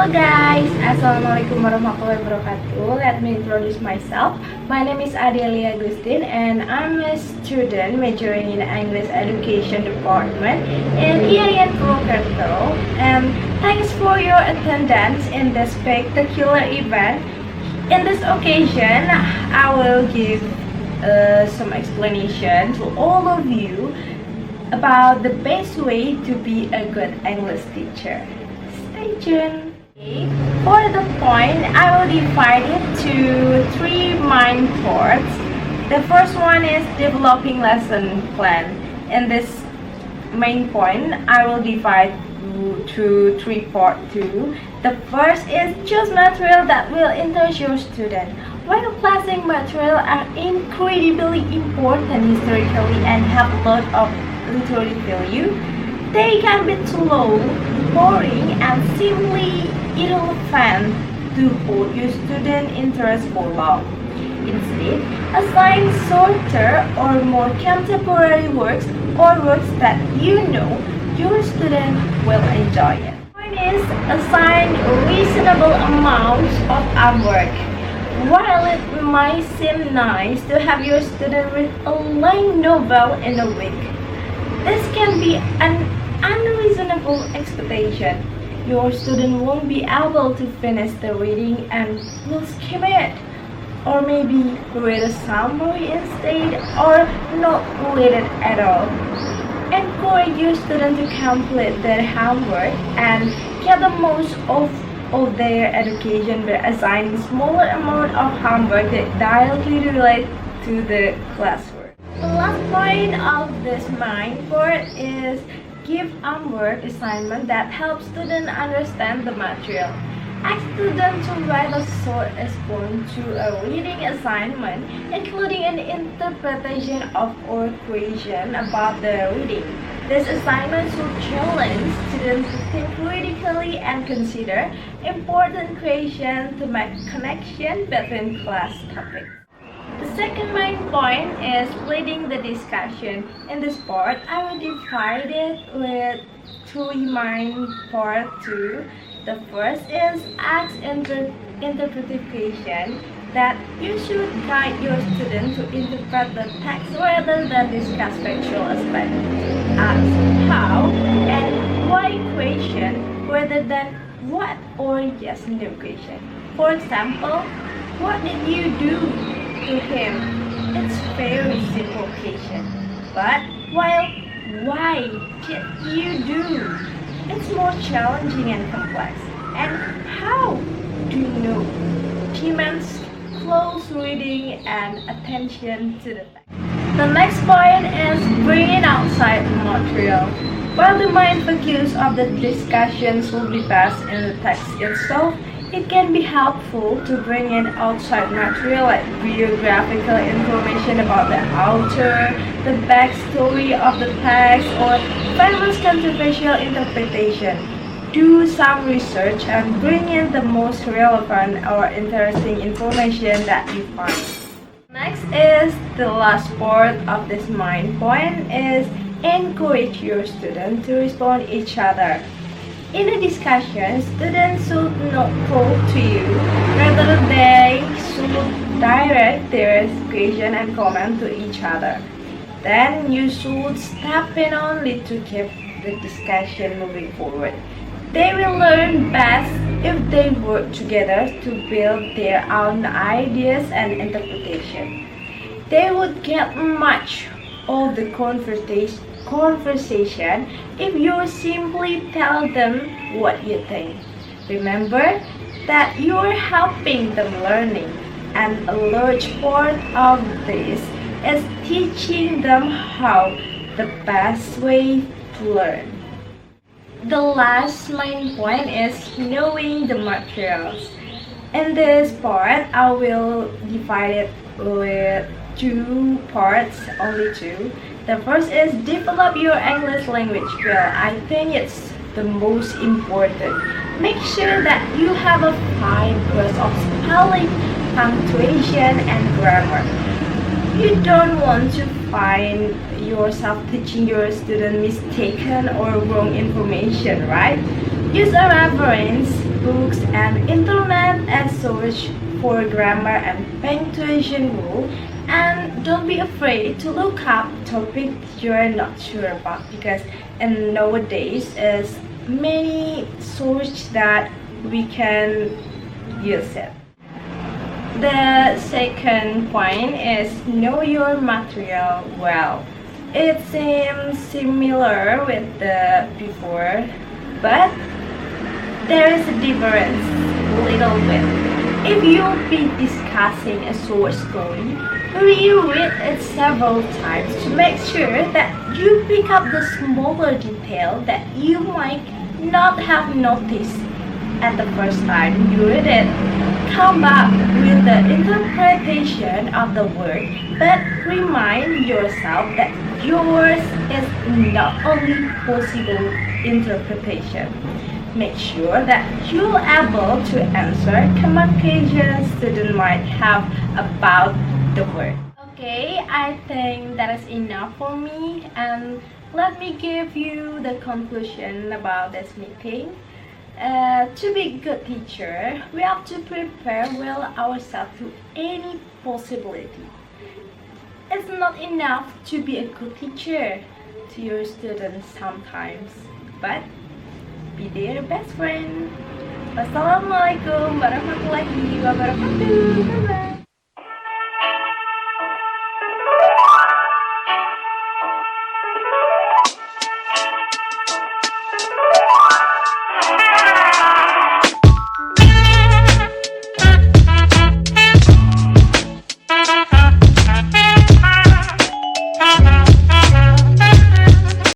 Hello guys, Assalamualaikum warahmatullahi wabarakatuh. Let me introduce myself. My name is Adelia Agustin and I'm a student majoring in English Education Department in EIN Purwokerto. And thanks for your attendance in this spectacular event. In this occasion, I will give some explanation to all of you about the best way to be a good English teacher. Stay tuned. For the point, I will divide it to three main parts. The first one is developing lesson plan. In this main point, I will divide to three parts too. The first is choose material that will interest your student. While classic material are incredibly important historically and have a lot of literary value, they can be too low, boring, and simply irrelevant to hold your student interest for long. Instead, assign shorter or more contemporary works or works that you know your student will enjoy it. Point is assign reasonable amounts of artwork. While it might seem nice to have your student read a light novel in a week, this can be an unreasonable expectation. Your student won't be able to finish the reading and will skim it, or maybe read a summary instead, or not read it at all. Encourage your student to complete their homework and get the most of their education by assigning smaller amount of homework that directly relate to the classwork. The last point of this main part is give homework assignment that helps students understand the material. Ask students to write a short response to a reading assignment, including an interpretation of or question about the reading. This assignment should challenge students to think critically and consider important questions to make connection between class topics. The second main point is leading the discussion. In this part, I will divide it with three main parts too. The first is ask interpretation, that you should guide your student to interpret the text rather than discuss factual aspects. Ask how and why question rather than what or yes no question. For example, what did you do to him? It's very simple question. But while why did you do? It's more challenging and complex. And how do you know? Demands close reading and attention to the text. The next point is bringing outside material. While the main focus of the discussions will be based in the text itself, it can be helpful to bring in outside material like biographical information about the author, the backstory of the text, or famous controversial interpretation. Do some research and bring in the most relevant or interesting information that you find. Next is the last part of this main point is encourage your students to respond to each other. In a discussion, students should not talk to you, rather they should direct their question and comment to each other. Then you should step in only to keep the discussion moving forward. They will learn best if they work together to build their own ideas and interpretation. They would get much of the conversation if you simply tell them what you think. Remember that you are helping them learning, and a large part of this is teaching them how the best way to learn. The last main point is knowing the materials. In this part, I will divide it with two parts, only two. The first is develop your English language skill. I think it's the most important. Make sure that you have a fine grasp of spelling, punctuation, and grammar. You don't want to find yourself teaching your student mistaken or wrong information, right? Use a reference books and internet and search for grammar and punctuation rule, and don't be afraid to look up topics you're not sure about, because in nowadays is many sources that we can use it. The second point is know your material well. It seems similar with the before, but there is a difference a little bit. If you'll be discussing a source story, reread it several times to make sure that you pick up the smaller detail that you might not have noticed at the first time you read it. Come up with the interpretation of the word, but remind yourself that yours is not only possible interpretation. Make sure that you're able to answer common questions students might have about the word. Okay, I think that is enough for me, and let me give you the conclusion about this meeting. To be a good teacher, we have to prepare well ourselves to any possibility. It's not enough to be a good teacher to your students sometimes, but be their best friend. Wassalamualaikum warahmatullahi wabarakatuh. Bye bye.